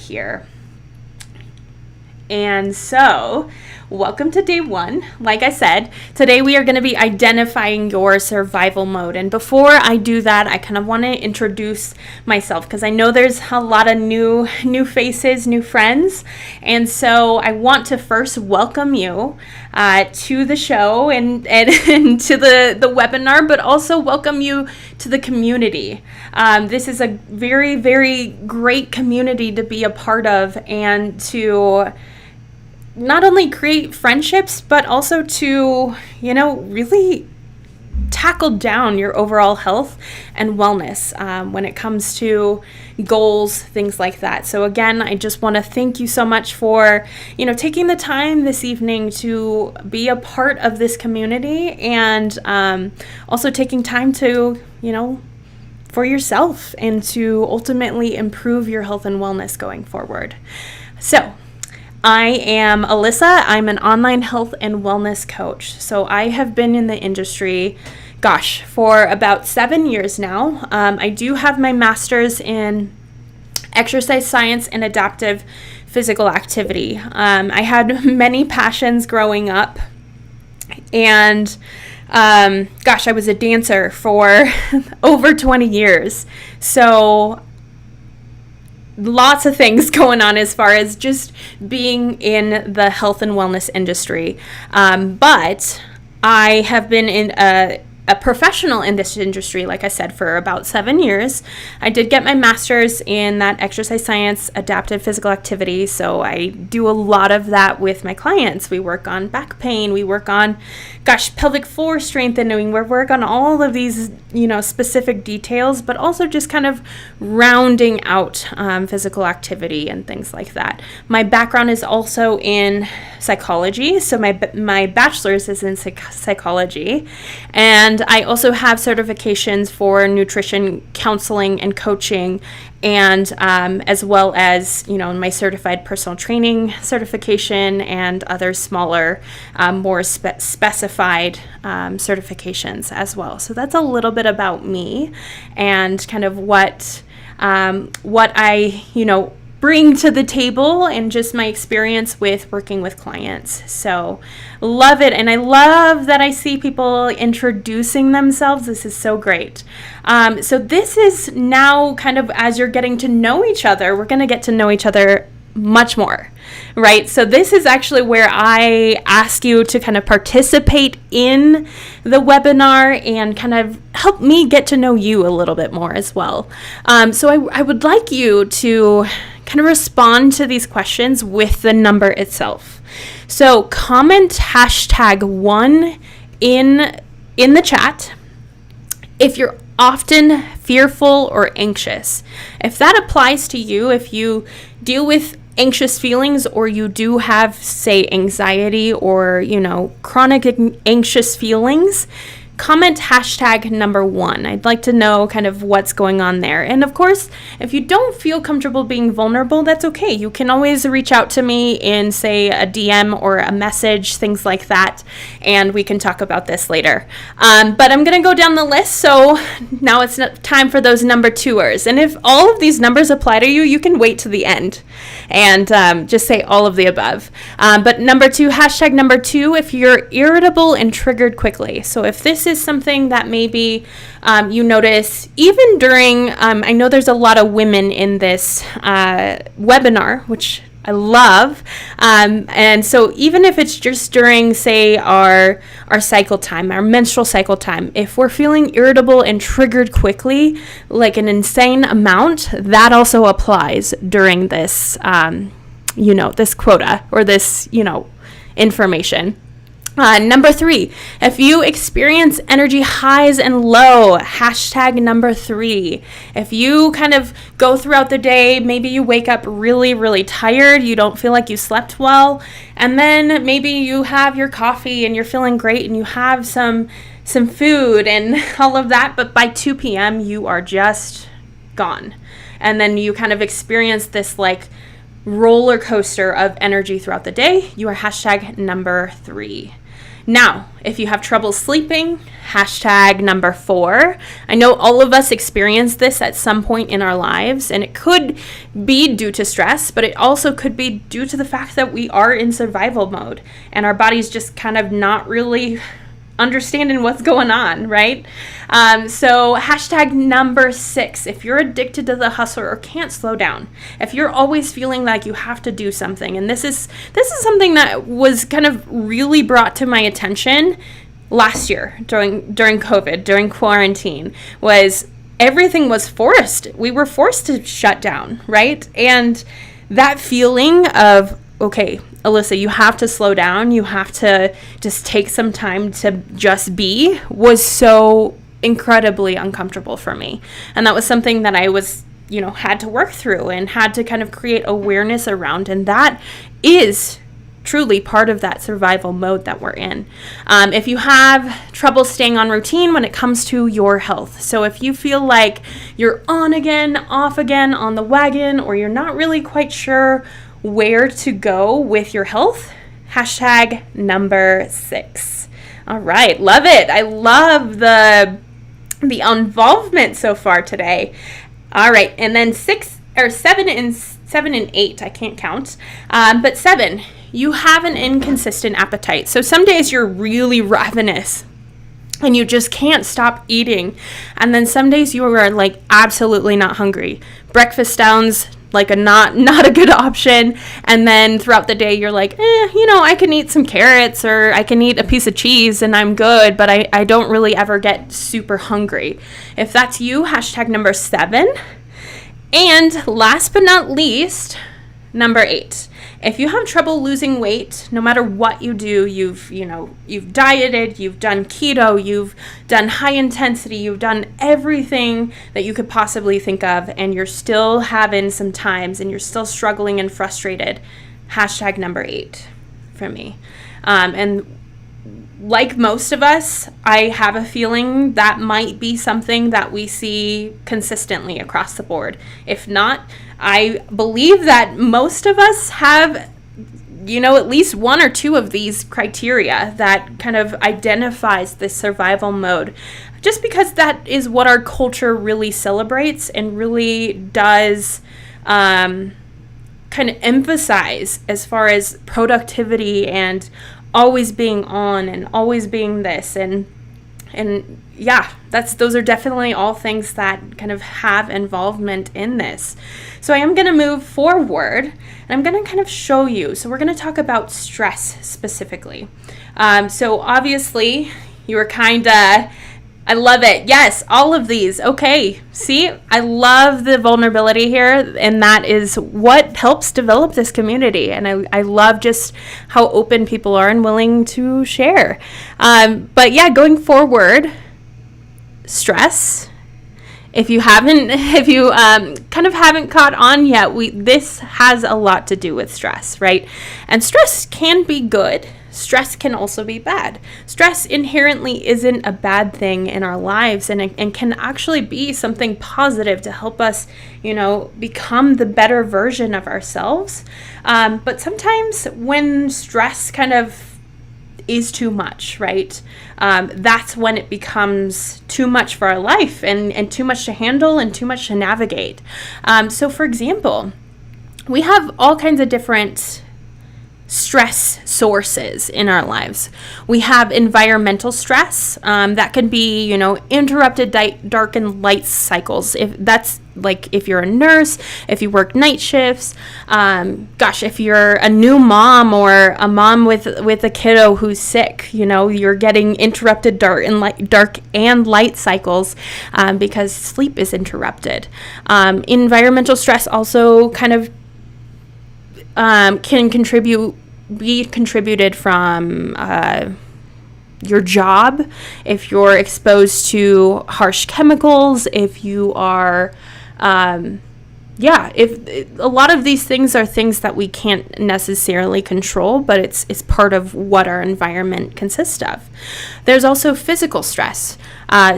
here. And so, welcome to day 1. Like I said, today we are going to be identifying your survival mode. And before I do that, I kind of want to introduce myself because I know there's a lot of new faces, new friends. And so I want to first welcome you to the show and to the webinar, but also welcome you to the community. This is a very, very great community to be a part of and to not only create friendships, but also to, really tackle down your overall health and wellness when it comes to goals, things like that. So again, I just want to thank you so much for, taking the time this evening to be a part of this community and also taking time to, for yourself and to ultimately improve your health and wellness going forward. So I am Alyssa. I'm an online health and wellness coach. So I have been in the industry, for about 7 years now. I do have my master's in exercise science and adaptive physical activity. I had many passions growing up, and I was a dancer for over 20 years. So lots of things going on as far as just being in the health and wellness industry. But I have been in a professional in this industry, like I said, for about 7 years. I did get my master's in that exercise science, adaptive physical activity. So I do a lot of that with my clients. We work on back pain. We work on, pelvic floor strengthening. We work on all of these, specific details, but also just kind of rounding out physical activity and things like that. My background is also in psychology. So my bachelor's is in psychology. And I also have certifications for nutrition counseling and coaching, and as well as, my certified personal training certification and other smaller, more specified certifications as well. So that's a little bit about me and kind of what I, bring to the table and just my experience with working with clients. So love it. And I love that I see people introducing themselves. This is so great. So this is now kind of as you're getting to know each other, we're going to get to know each other much more, right? So this is actually where I ask you to kind of participate in the webinar and kind of help me get to know you a little bit more as well. So I would like you to kind of respond to these questions with the number itself. So comment #1 in the chat if you're often fearful or anxious. If that applies to you, if you deal with anxious feelings or you do have, say, anxiety or, chronic anxious feelings, comment #1. I'd like to know kind of what's going on there. And of course, if you don't feel comfortable being vulnerable, that's okay. You can always reach out to me in, say, a DM or a message, things like that, and we can talk about this later. But I'm going to go down the list, so now it's time for those number 2ers. And if all of these numbers apply to you, you can wait to the end and just say all of the above. But number 2, number 2, if you're irritable and triggered quickly. So if this is something that maybe you notice even during, I know there's a lot of women in this webinar, which I love. And so even if it's just during, say, our cycle time, our menstrual cycle time, if we're feeling irritable and triggered quickly, like an insane amount, that also applies during this, this quota or this, information. Number 3, if you experience energy highs and low, number 3. If you kind of go throughout the day, maybe you wake up really, really tired, you don't feel like you slept well, and then maybe you have your coffee and you're feeling great and you have some food and all of that, but by 2 p.m. you are just gone. And then you kind of experience this like roller coaster of energy throughout the day. You are number 3. Now, if you have trouble sleeping, hashtag number 4. I know all of us experience this at some point in our lives, and it could be due to stress, but it also could be due to the fact that we are in survival mode and our body's just kind of not really understanding what's going on, right? So hashtag number 6, if you're addicted to the hustle or can't slow down, if you're always feeling like you have to do something, and this is something that was kind of really brought to my attention last year during COVID, during quarantine, was everything was forced. We were forced to shut down, right? And that feeling of, okay, Alyssa, you have to slow down, you have to just take some time to just be, was so incredibly uncomfortable for me. And that was something that I was, had to work through and had to kind of create awareness around. And that is truly part of that survival mode that we're in. If you have trouble staying on routine when it comes to your health, so if you feel like you're on again, off again on the wagon, or you're not really quite sure where to go with your health, hashtag number 6. All right, love it. I love the involvement so far today. All right, and then 7 and 8, I can't count, but 7, you have an inconsistent appetite. So some days you're really ravenous and you just can't stop eating, and then some days you are like absolutely not hungry. Breakfast sounds like a not a good option, and then throughout the day you're like, I can eat some carrots or I can eat a piece of cheese and I'm good, but I don't really ever get super hungry. If that's you, hashtag number 7. And last but not least, number 8. If you have trouble losing weight, no matter what you do, you've dieted, you've done keto, you've done high intensity, you've done everything that you could possibly think of, and you're still having some times and you're still struggling and frustrated, hashtag number 8 for me. And like most of us, I have a feeling that might be something that we see consistently across the board. If not, I believe that most of us have, at least one or two of these criteria that kind of identifies this survival mode, just because that is what our culture really celebrates and really does kind of emphasize as far as productivity and always being on and always being this, and yeah, those are definitely all things that kind of have involvement in this. So I am going to move forward and I'm going to kind of show you. So we're going to talk about stress specifically. So obviously you were kind of, I love it. Yes, all of these. Okay, see, I love the vulnerability here, and that is what helps develop this community. And I love just how open people are and willing to share. But yeah, going forward, stress. If you kind of haven't caught on yet, this has a lot to do with stress, right? And stress can be good. Stress can also be bad. Stress inherently isn't a bad thing in our lives, and can actually be something positive to help us, become the better version of ourselves. But sometimes when stress kind of is too much, right? That's when it becomes too much for our life and too much to handle and too much to navigate. So for example, we have all kinds of different stress sources in our lives. We have environmental stress that can be, interrupted dark and light cycles. If you're a nurse, if you work night shifts, if you're a new mom or a mom with a kiddo who's sick, you're getting interrupted dark and light cycles because sleep is interrupted. Environmental stress also kind of can be contributed from your job, if you're exposed to harsh chemicals, if you are, if a lot of these things are things that we can't necessarily control, but it's part of what our environment consists of. There's also physical stress.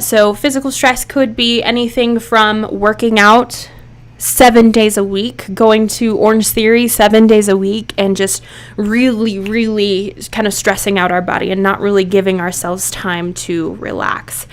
So physical stress could be anything from working out 7 days a week, going to Orange Theory 7 days a week, and just really, really kind of stressing out our body and not really giving ourselves time to relax.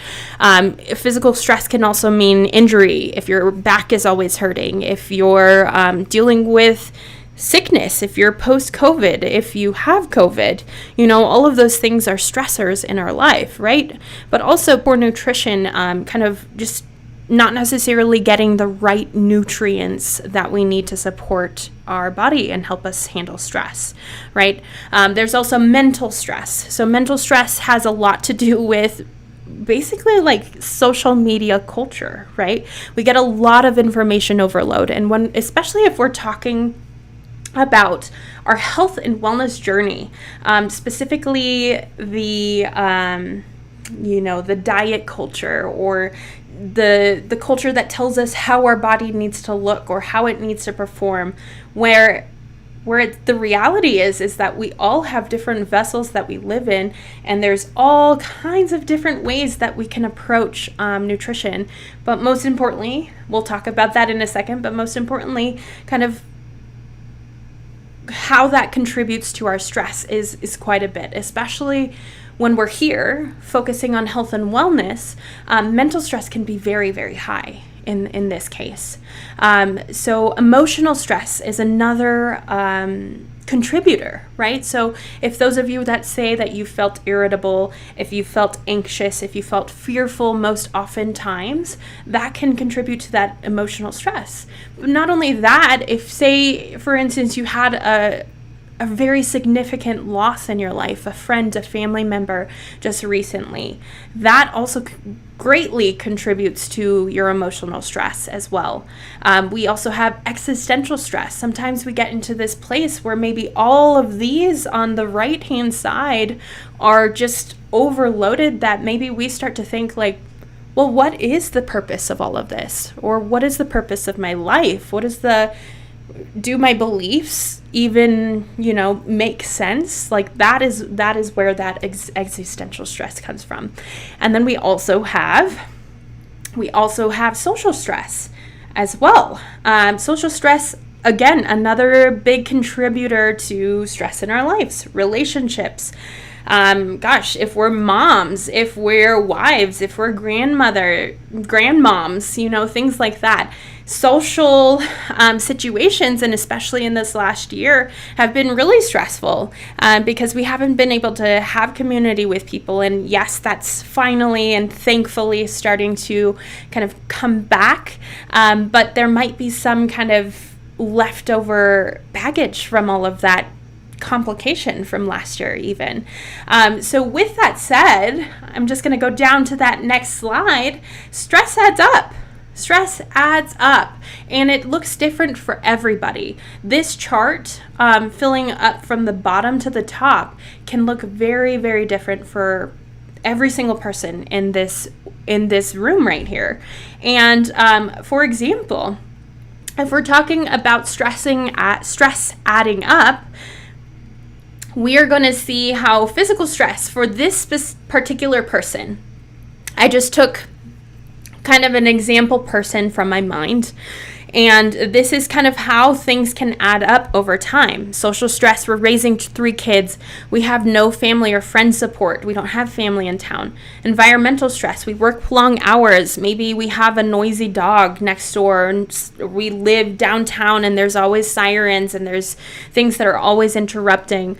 Physical stress can also mean injury. If your back is always hurting, if you're dealing with sickness, if you're post-COVID, if you have COVID, all of those things are stressors in our life, right? But also poor nutrition, kind of just not necessarily getting the right nutrients that we need to support our body and help us handle stress, right? There's also mental stress. So mental stress has a lot to do with basically like social media culture, right? We get a lot of information overload. And especially if we're talking about our health and wellness journey, specifically the diet culture, or the culture that tells us how our body needs to look or how it needs to perform, where the reality is that we all have different vessels that we live in, and there's all kinds of different ways that we can approach nutrition. But most importantly, we'll talk about that in a second, but most importantly, kind of how that contributes to our stress is quite a bit, especially when we're here focusing on health and wellness. Mental stress can be very, very high in this case. So emotional stress is another contributor, right? So if those of you that say that you felt irritable, if you felt anxious, if you felt fearful most oftentimes, that can contribute to that emotional stress. But not only that, if, say, for instance, you had a very significant loss in your life, a friend, a family member just recently, that also greatly contributes to your emotional stress as well. We also have existential stress. Sometimes we get into this place where maybe all of these on the right-hand side are just overloaded, that maybe we start to think like, well, what is the purpose of all of this? Or what is the purpose of my life? Do my beliefs even, make sense? Like that is where that existential stress comes from. And then we also have social stress as well. Social stress, again, another big contributor to stress in our lives, relationships. If we're moms, if we're wives, if we're grandmoms, things like that. Social situations, and especially in this last year, have been really stressful because we haven't been able to have community with people. And yes, that's finally and thankfully starting to kind of come back. But there might be some kind of leftover baggage from all of that complication from last year even. So with that said, I'm just going to go down to that next slide. Stress adds up. Stress adds up, and it looks different for everybody. This chart, filling up from the bottom to the top, can look very, very different for every single person in this room right here. And for example, if we're talking about stress adding up, we are going to see how physical stress for this particular person, I just took kind of an example person from my mind. And this is kind of how things can add up over time. Social stress, we're raising 3 kids. We have no family or friend support. We don't have family in town. Environmental stress, we work long hours. Maybe we have a noisy dog next door, and we live downtown and there's always sirens and there's things that are always interrupting.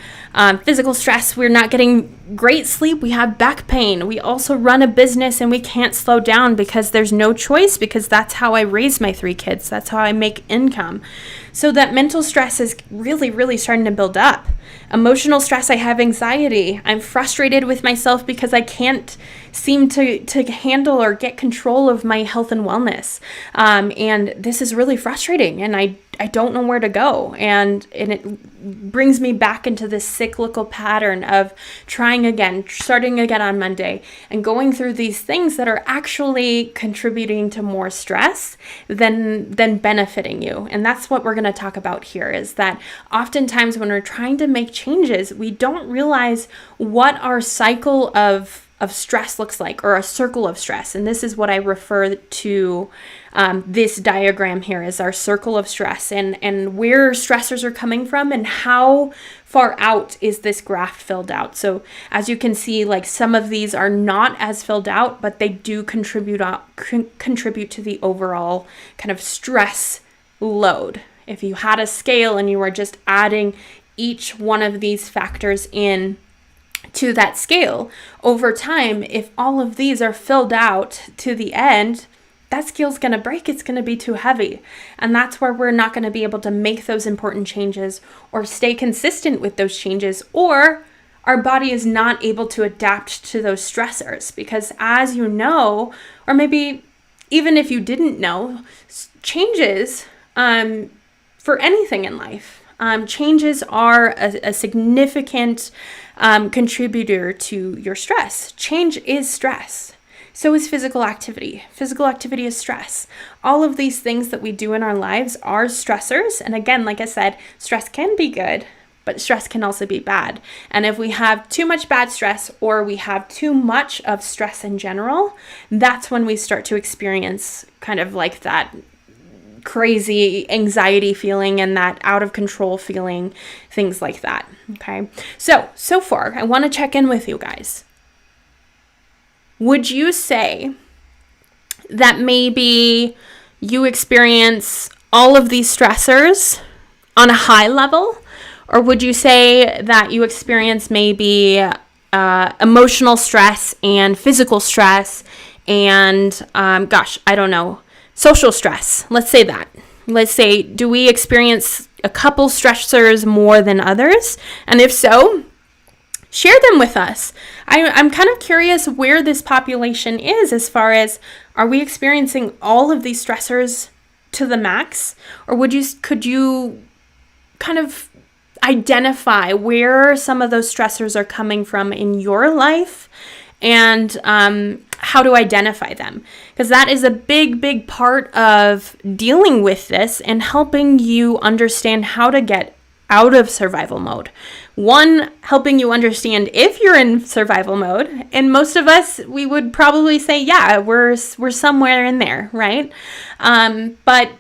Physical stress, we're not getting great sleep. We have back pain. We also run a business and we can't slow down because there's no choice, because that's how I raise my 3 kids. That's how I make income. So that mental stress is really, really starting to build up. Emotional stress, I have anxiety. I'm frustrated with myself because I can't seem to handle or get control of my health and wellness. And this is really frustrating, and I don't know where to go. And it brings me back into this cyclical pattern of trying again, starting again on Monday, and going through these things that are actually contributing to more stress than benefiting you. And that's what we're going to talk about here, is that oftentimes when we're trying to make changes, we don't realize what our cycle of stress looks like, or a circle of stress. And this is what I refer to this diagram here as our circle of stress, and where stressors are coming from and how far out is this graph filled out. So as you can see, like some of these are not as filled out, but they do contribute to the overall kind of stress load. If you had a scale and you were just adding each one of these factors in to that scale over time, if all of these are filled out to the end, that scale's going to break. It's going to be too heavy. And that's where we're not going to be able to make those important changes or stay consistent with those changes, or our body is not able to adapt to those stressors. Because as you know, or maybe even if you didn't know, changes for anything in life, changes are a significant contributor to your stress. Change is stress. So is physical activity. Physical activity is stress. All of these things that we do in our lives are stressors. And again, like I said, stress can be good, but stress can also be bad. And if we have too much bad stress, or we have too much of stress in general, that's when we start to experience kind of like that crazy anxiety feeling and that out of control feeling, things like that. Okay. So far, I want to check in with you guys. Would you say that maybe you experience all of these stressors on a high level? Or would you say that you experience maybe emotional stress and physical stress and, social stress? Let's say that. Let's say, do we experience a couple stressors more than others? And if so, share them with us. I'm kind of curious where this population is as far as, are we experiencing all of these stressors to the max? Or could you kind of identify where some of those stressors are coming from in your life, and how to identify them? Because that is a big part of dealing with this and helping you understand how to get out of survival mode. One, helping you understand if you're in survival mode, and most of us, we would probably say, yeah, we're somewhere in there, right? But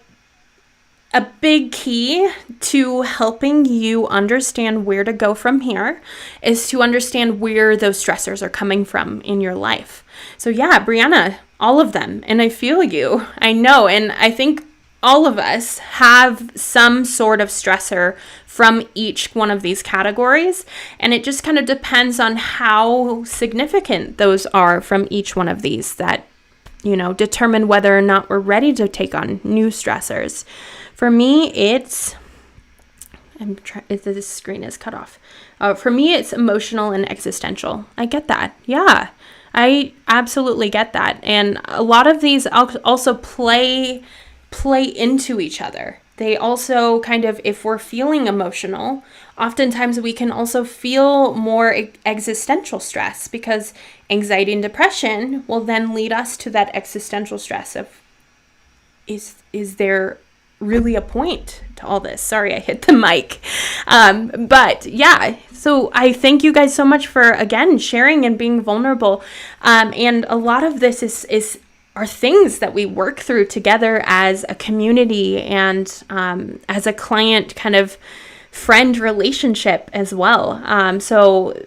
a big key to helping you understand where to go from here is to understand where those stressors are coming from in your life. So yeah, Brianna, all of them. And I feel you. I know. And I think all of us have some sort of stressor from each one of these categories. And it just kind of depends on how significant those are from each one of these that, determine whether or not we're ready to take on new stressors. For me, this screen is cut off. For me, it's emotional and existential. I get that. Yeah, I absolutely get that. And a lot of these also play into each other. They also kind of, if we're feeling emotional, oftentimes we can also feel more existential stress, because anxiety and depression will then lead us to that existential stress of, is there really a point to all this? Sorry, I hit the mic. But yeah, so I thank you guys so much for, again, sharing and being vulnerable. And a lot of this are things that we work through together as a community and as a client kind of friend relationship as well. So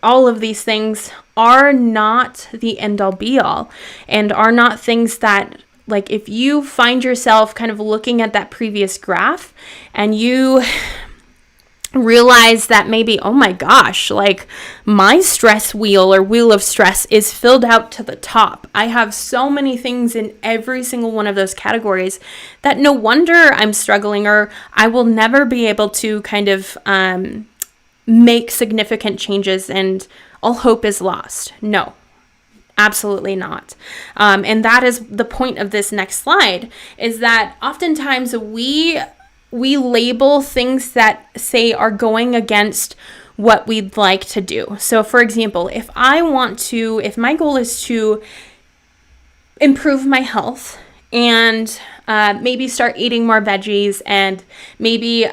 all of these things are not the end all be all, and are not things that, like, if you find yourself kind of looking at that previous graph and you realize that maybe, oh my gosh, like my stress wheel or wheel of stress is filled out to the top. I have so many things in every single one of those categories that no wonder I'm struggling, or I will never be able to kind of make significant changes and all hope is lost. No. Absolutely not. And that is the point of this next slide, is that oftentimes we label things that, say, are going against what we'd like to do. So for example, if my goal is to improve my health and maybe start eating more veggies, and maybe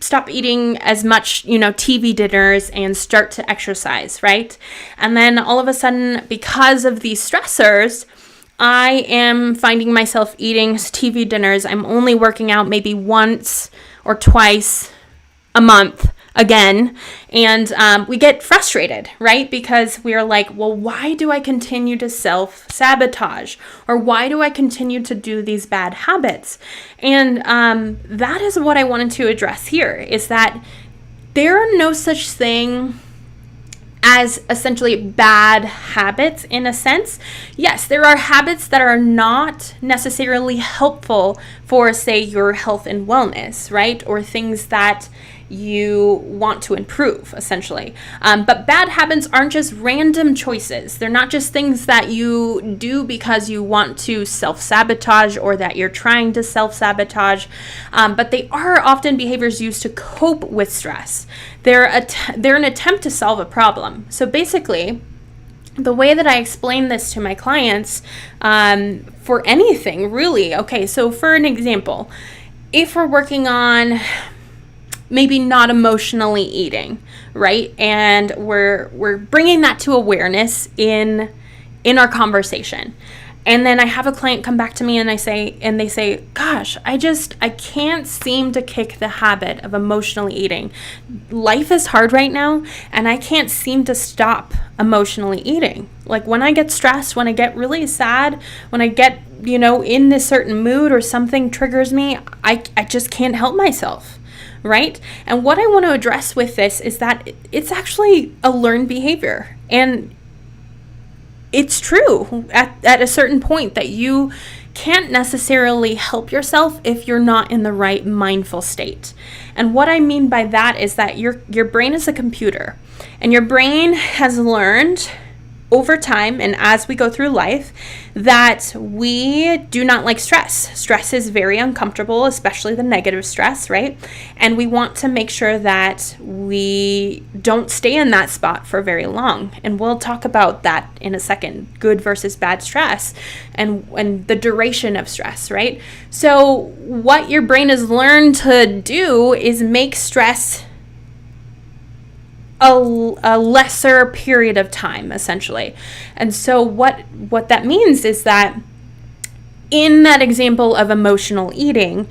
stop eating as much, TV dinners, and start to exercise, right? And then all of a sudden, because of these stressors, I am finding myself eating TV dinners. I'm only working out maybe once or twice a month again, and we get frustrated, right? Because we're like, well, why do I continue to self-sabotage, or why do I continue to do these bad habits? And that is what I wanted to address here, is that there are no such thing as essentially bad habits in a sense. Yes, there are habits that are not necessarily helpful for, say, your health and wellness, right? Or things that you want to improve, essentially. But bad habits aren't just random choices. They're not just things that you do because you want to self-sabotage, or that you're trying to self-sabotage, but they are often behaviors used to cope with stress. They're an attempt to solve a problem. So basically, the way that I explain this to my clients, for anything really, okay, so for an example, if we're working on maybe not emotionally eating, right? And we're bringing that to awareness in our conversation. And then I have a client come back to me and they say, gosh, I can't seem to kick the habit of emotionally eating. Life is hard right now, and I can't seem to stop emotionally eating. Like when I get stressed, when I get really sad, when I get, in this certain mood or something triggers me, I just can't help myself. Right? And what I want to address with this is that it's actually a learned behavior. And it's true at a certain point that you can't necessarily help yourself if you're not in the right mindful state. And what I mean by that is that your brain is a computer, and your brain has learned over time and as we go through life that we do not like stress. Stress is very uncomfortable, especially the negative stress, right? And we want to make sure that we don't stay in that spot for very long. And we'll talk about that in a second, good versus bad stress and the duration of stress, right? So what your brain has learned to do is make stress a lesser period of time, essentially. And so what that means is that in that example of emotional eating,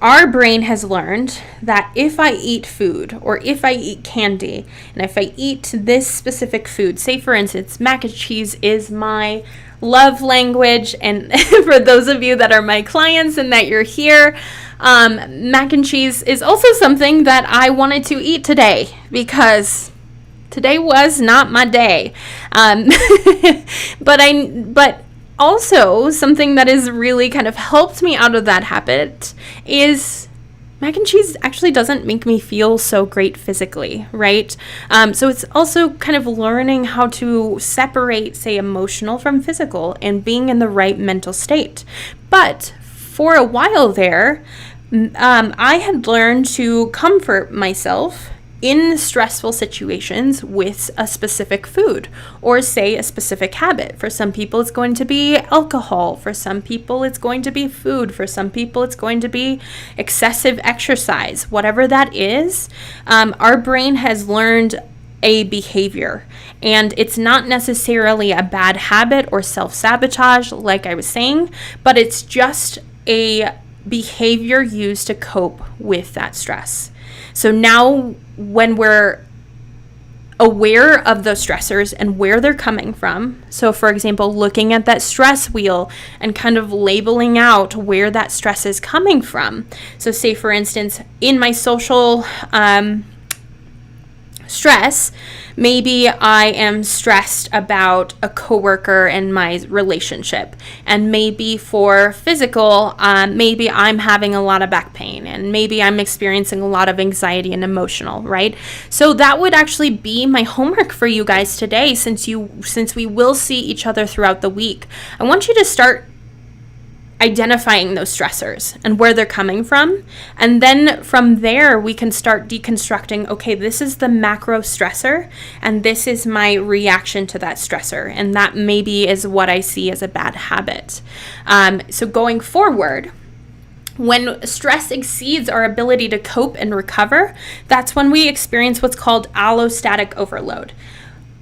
our brain has learned that if I eat food, or if I eat candy, and if I eat this specific food, say for instance, mac and cheese is my love language, and for those of you that are my clients and that you're here, mac and cheese is also something that I wanted to eat today because today was not my day. But also something that has really kind of helped me out of that habit is mac and cheese actually doesn't make me feel so great physically, right? So it's also kind of learning how to separate, say, emotional from physical and being in the right mental state. But for a while there, I had learned to comfort myself in stressful situations with a specific food, or say a specific habit. For some people it's going to be alcohol, for some people it's going to be food, for some people it's going to be excessive exercise. Whatever that is, our brain has learned a behavior, and it's not necessarily a bad habit or self-sabotage like I was saying, but it's just a behavior used to cope with that stress. So now when we're aware of those stressors and where they're coming from, so for example, looking at that stress wheel and kind of labeling out where that stress is coming from. So say for instance, in my social stress, maybe I am stressed about a coworker and my relationship, and maybe for physical, maybe I'm having a lot of back pain, and maybe I'm experiencing a lot of anxiety and emotional, right? So that would actually be my homework for you guys today, since we will see each other throughout the week. I want you to start identifying those stressors and where they're coming from. And then from there, we can start deconstructing, okay, this is the macro stressor, and this is my reaction to that stressor. And that maybe is what I see as a bad habit. So going forward, when stress exceeds our ability to cope and recover, that's when we experience what's called allostatic overload.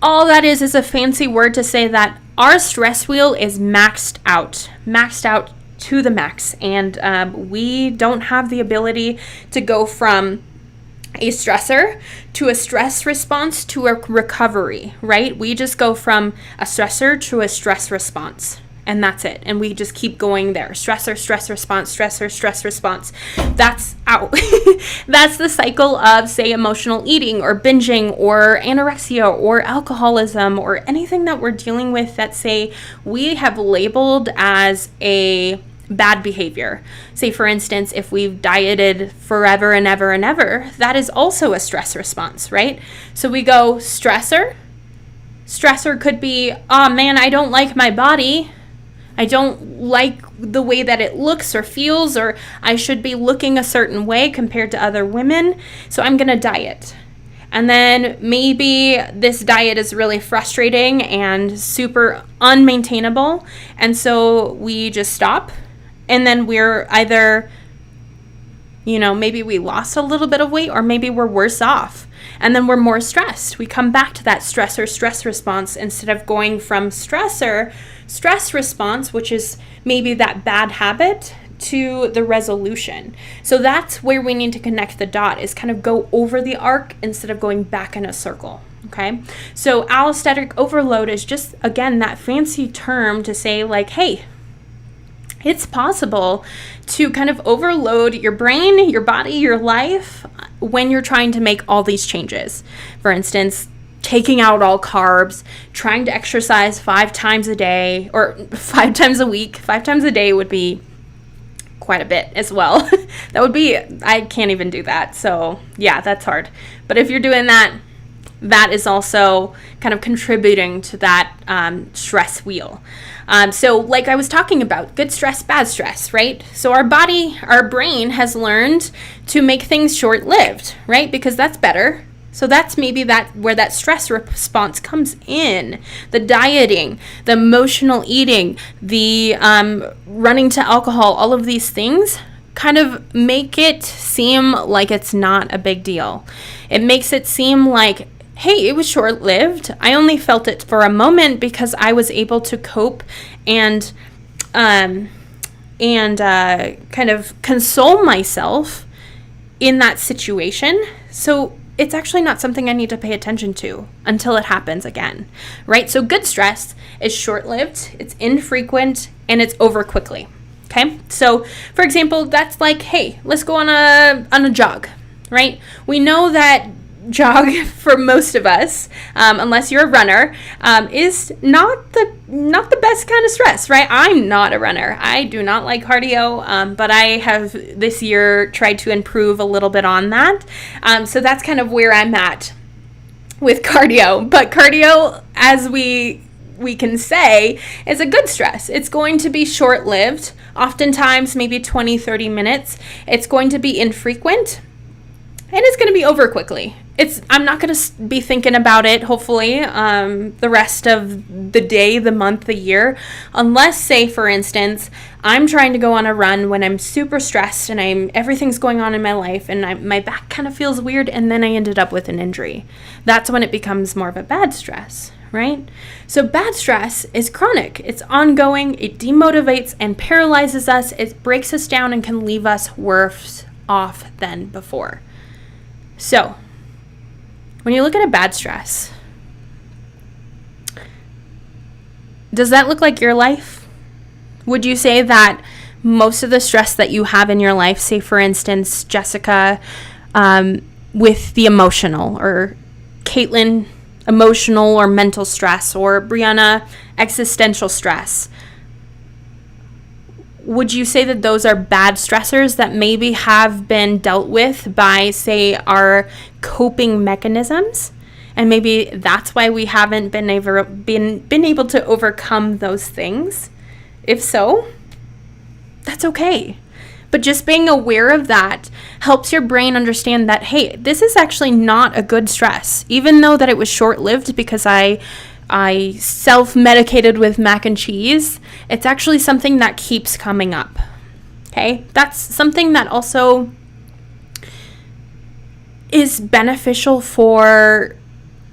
All that is a fancy word to say that our stress wheel is maxed out to the max, and we don't have the ability to go from a stressor to a stress response to a recovery, right? We just go from a stressor to a stress response, and that's it. And we just keep going there. Stressor, stress response, stressor, stress response. That's out. That's the cycle of, say, emotional eating or binging or anorexia or alcoholism or anything that we're dealing with that, say, we have labeled as a bad behavior. Say, for instance, if we've dieted forever and ever and ever, that is also a stress response, right? So we go stressor. Stressor could be, oh man, I don't like my body. I don't like the way that it looks or feels, or I should be looking a certain way compared to other women, so I'm going to diet. And then maybe this diet is really frustrating and super unmaintainable, and so we just stop. And then we're either, maybe we lost a little bit of weight, or maybe we're worse off. And then we're more stressed. We come back to that stressor stress response instead of going from stressor stress response, which is maybe that bad habit, to the resolution. So that's where we need to connect the dot, is kind of go over the arc instead of going back in a circle. Okay. So allostatic overload is just, again, that fancy term to say, like, hey, it's possible to kind of overload your brain, your body, your life when you're trying to make all these changes. For instance, taking out all carbs, trying to exercise 5 times a day or 5 times a week. 5 times a day would be quite a bit as well. I can't even do that. So yeah, that's hard. But if you're doing that, that is also kind of contributing to that stress wheel. So like I was talking about, good stress, bad stress, right? So our brain has learned to make things short-lived, right? Because that's better. So that's maybe where that stress response comes in. The dieting, the emotional eating, the running to alcohol, all of these things kind of make it seem like it's not a big deal. It makes it seem like, hey, it was short-lived. I only felt it for a moment because I was able to cope and kind of console myself in that situation. So it's actually not something I need to pay attention to until it happens again, right? So good stress is short-lived, it's infrequent, and it's over quickly. Okay. So for example, that's like, hey, let's go on a jog, right? We know that jog for most of us, unless you're a runner, is not the best kind of stress, right? I'm not a runner. I do not like cardio, but I have this year tried to improve a little bit on that. So that's kind of where I'm at with cardio. But cardio, as we can say, is a good stress. It's going to be short-lived, oftentimes maybe 20, 30 minutes. It's going to be infrequent, and it's going to be over quickly. I'm not going to be thinking about it, hopefully, the rest of the day, the month, the year, unless, say, for instance, I'm trying to go on a run when I'm super stressed and everything's going on in my life and my back kind of feels weird, and then I ended up with an injury. That's when it becomes more of a bad stress, right? So bad stress is chronic. It's ongoing. It demotivates and paralyzes us. It breaks us down and can leave us worse off than before. So when you look at a bad stress, does that look like your life? Would you say that most of the stress that you have in your life, say for instance, Jessica, with the emotional, or Caitlin, emotional or mental stress, or Brianna, existential stress, would you say that those are bad stressors that maybe have been dealt with by, say, our coping mechanisms? And maybe that's why we haven't been able to overcome those things? If so, That's okay. But just being aware of that helps your brain understand that, hey, this is actually not a good stress. Even though that it was short-lived because I self-medicated with mac and cheese, it's actually something that keeps coming up. Okay? That's something that also is beneficial for,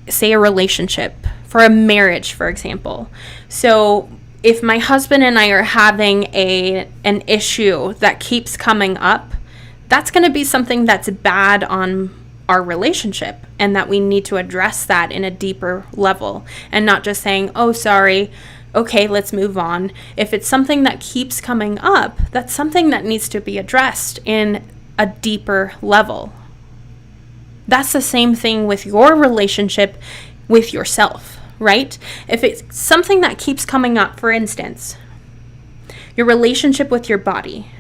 say, a relationship, for a marriage, for example. So if my husband and I are having an issue that keeps coming up, that's going to be something that's bad on our relationship, and that we need to address that in a deeper level and not just saying, oh, sorry, okay, let's move on. If it's something that keeps coming up, that's something that needs to be addressed in a deeper level. That's the same thing with your relationship with yourself, right? If it's something that keeps coming up, for instance, your relationship with your body.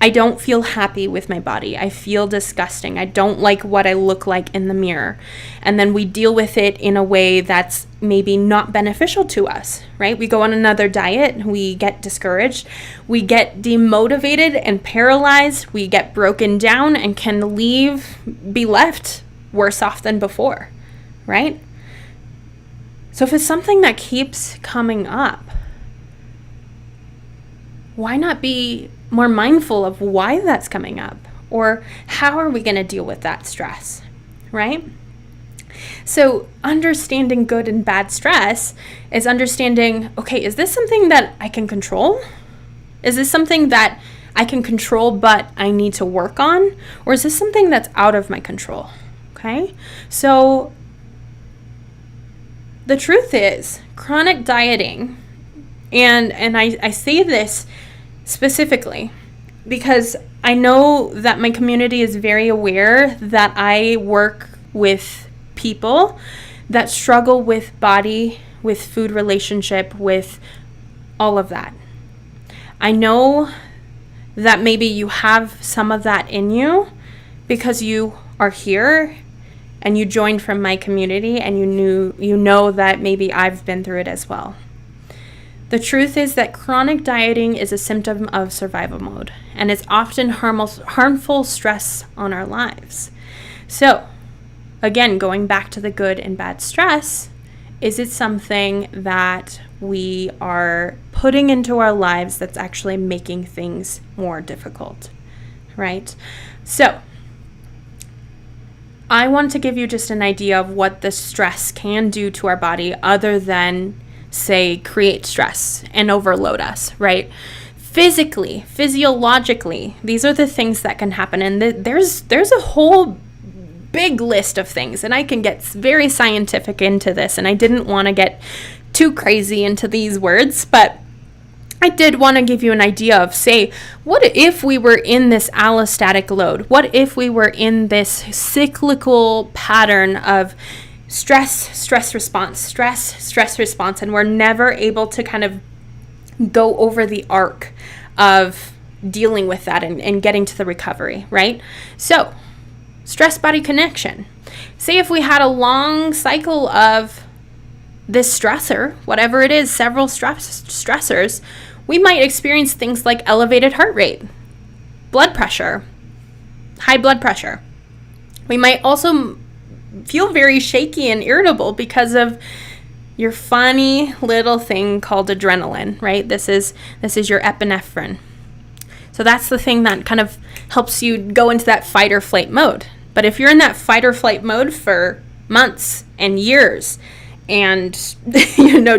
I don't feel happy with my body. I feel disgusting. I don't like what I look like in the mirror. And then we deal with it in a way that's maybe not beneficial to us, right? We go on another diet. We get discouraged. We get demotivated and paralyzed. We get broken down and can be left worse off than before, right? So if it's something that keeps coming up, why not be more mindful of why that's coming up, or how are we going to deal with that stress, right? So understanding good and bad stress is understanding, okay, is this something that I can control? Is this something that I can control but I need to work on? Or is this something that's out of my control? Okay, so the truth is, chronic dieting, and I say this specifically because I know that my community is very aware that I work with people that struggle with body, with food relationship, with all of that. I know that maybe you have some of that in you because you are here and you joined from my community and you know that maybe I've been through it as well. The truth is that chronic dieting is a symptom of survival mode, and it's often harmful stress on our lives. So, again, going back to the good and bad stress, is it something that we are putting into our lives that's actually making things more difficult, right? So, I want to give you just an idea of what the stress can do to our body other than, say, create stress and overload us, right? Physically, physiologically, these are the things that can happen. And there's a whole big list of things, and I can get very scientific into this, and I didn't want to get too crazy into these words, but I did want to give you an idea of, say, what if we were in this allostatic load? What if we were in this cyclical pattern of stress response, and we're never able to kind of go over the arc of dealing with that and getting to the recovery, right? So, stress body connection. Say if we had a long cycle of this stressor, whatever it is, several stressors, we might experience things like elevated heart rate, blood pressure, high blood pressure. We might also feel very shaky and irritable because of your funny little thing called adrenaline, right? This is your epinephrine. So that's the thing that kind of helps you go into that fight or flight mode. But if you're in that fight or flight mode for months and years and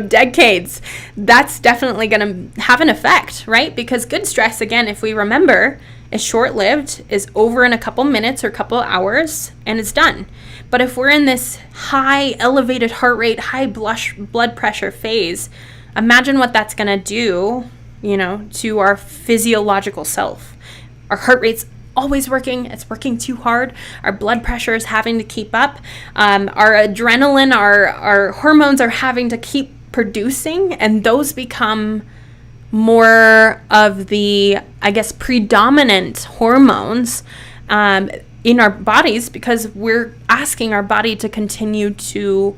decades, that's definitely going to have an effect, right? Because good stress, again, if we remember, is short-lived, is over in a couple minutes or couple hours, and it's done. But if we're in this high elevated heart rate, high blood pressure phase, imagine what that's going to do, to our physiological self. Our heart rate's always working. It's working too hard. Our blood pressure is having to keep up. Our adrenaline, our hormones are having to keep producing, and those become more of the, predominant hormones in our bodies because we're asking our body to continue to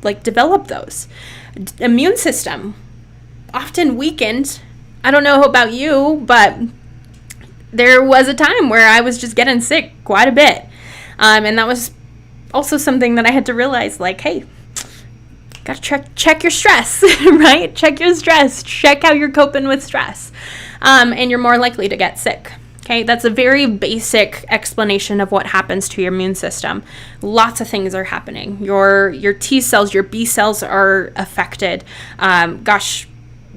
develop those. Immune system, often weakened I don't know about you, but there was a time where I was just getting sick quite a bit. And that was also something that I had to realize, like, hey, got to check your stress, right? Check your stress. Check how you're coping with stress. And you're more likely to get sick. Okay, that's a very basic explanation of what happens to your immune system. Lots of things are happening. Your T cells, your B cells are affected.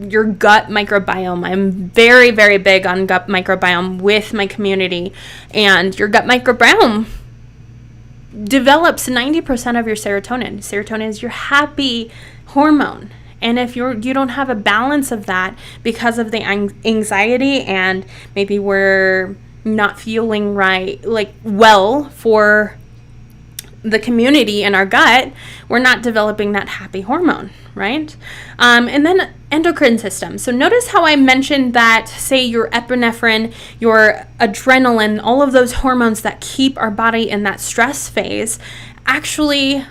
Your gut microbiome. I'm very, very big on gut microbiome with my community. And your gut microbiome develops 90% of your serotonin. Serotonin is your happy hormone. And if you don't have a balance of that because of the anxiety, and maybe we're not feeling right, like well for the community in our gut, we're not developing that happy hormone, right? And then endocrine system. So notice how I mentioned that, say, your epinephrine, your adrenaline, all of those hormones that keep our body in that stress phase actually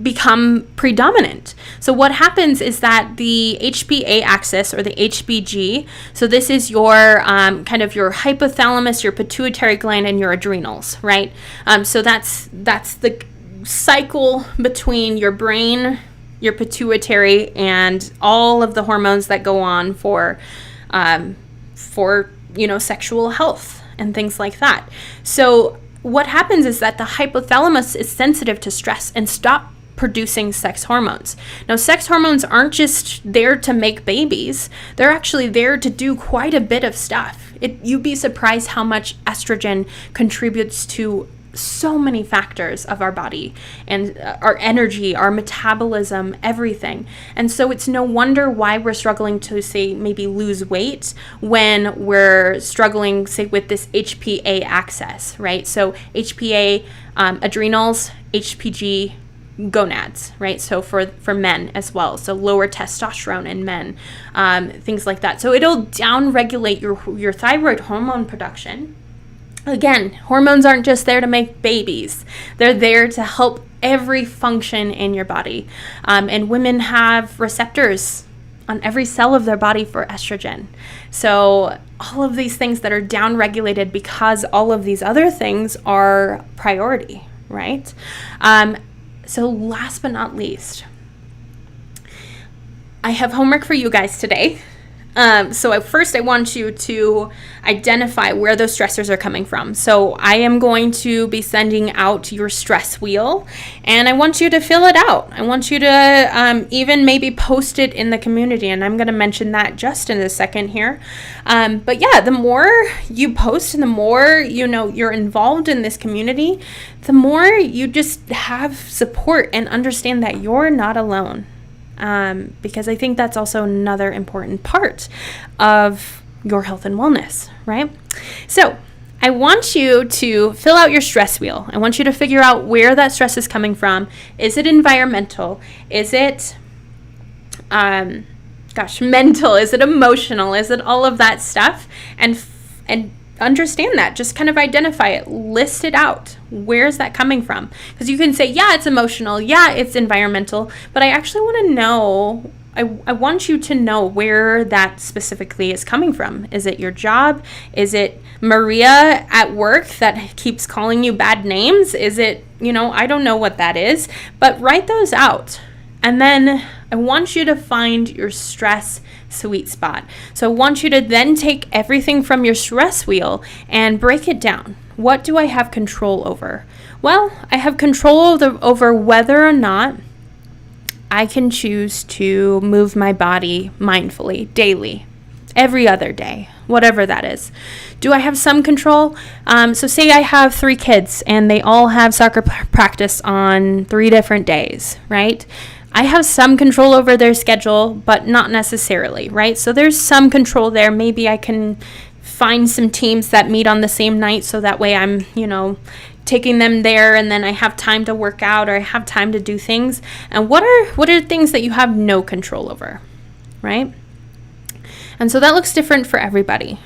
become predominant. So what happens is that the HPA axis, or the HPG, so this is your kind of your hypothalamus, your pituitary gland, and your adrenals, right? So that's the cycle between your brain, your pituitary, and all of the hormones that go on for sexual health and things like that. So what happens is that the hypothalamus is sensitive to stress and stop producing sex hormones. Now, sex hormones aren't just there to make babies. They're actually there to do quite a bit of stuff. You'd be surprised how much estrogen contributes to so many factors of our body and our energy, our metabolism, everything. And so it's no wonder why we're struggling to, say, maybe lose weight when we're struggling, say, with this HPA axis, right? So HPA, adrenals, HPG, gonads, right? So for men as well. So lower testosterone in men, things like that. So it'll down-regulate your thyroid hormone production. Again, hormones aren't just there to make babies. They're there to help every function in your body. And women have receptors on every cell of their body for estrogen. So all of these things that are down-regulated because all of these other things are priority, right? So last but not least, I have homework for you guys today. So first I want you to identify where those stressors are coming from. So I am going to be sending out your stress wheel, and I want you to fill it out. I want you to even maybe post it in the community, and I'm going to mention that just in a second here. But yeah, the more you post and the more you're involved in this community, the more you just have support and understand that you're not alone. Because I think that's also another important part of your health and wellness, right? So I want you to fill out your stress wheel. I want you to figure out where that stress is coming from. Is it environmental? Is it, mental? Is it emotional? Is it all of that stuff? And understand that. Just kind of identify it. List it out. Where's that coming from? Because you can say, yeah, it's emotional. Yeah, it's environmental. But I actually want to know, I want you to know where that specifically is coming from. Is it your job? Is it Maria at work that keeps calling you bad names? Is it, I don't know what that is. But write those out. And then I want you to find your stress sweet spot. So I want you to then take everything from your stress wheel and break it down. What do I have control over? Well, I have control over whether or not I can choose to move my body mindfully, daily, every other day, whatever that is. Do I have some control? So say I have 3 kids and they all have soccer practice on 3 different days, right? I have some control over their schedule, but not necessarily, right? So there's some control there. Maybe I can find some teams that meet on the same night, so that way I'm, taking them there, and then I have time to work out, or I have time to do things. And what are things that you have no control over, right? And so that looks different for everybody.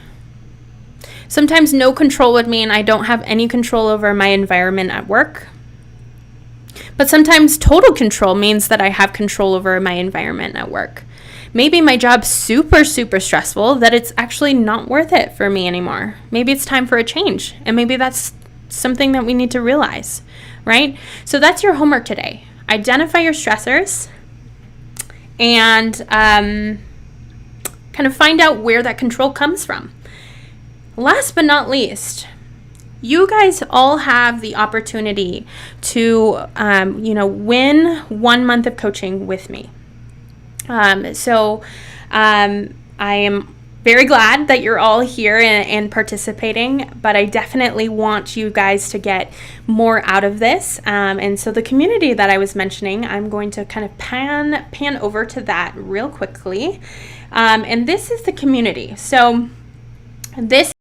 Sometimes no control would mean I don't have any control over my environment at work. But sometimes total control means that I have control over my environment at work. maybe my job's super, super stressful that it's actually not worth it for me anymore. Maybe it's time for a change, and maybe that's something that we need to realize, right? So that's your homework today. Identify your stressors and kind of find out where that control comes from. Last but not least, you guys all have the opportunity to, win 1 month of coaching with me. So I am very glad that you're all here and participating, but I definitely want you guys to get more out of this. And so the community that I was mentioning, I'm going to kind of pan over to that real quickly. And this is the community. So this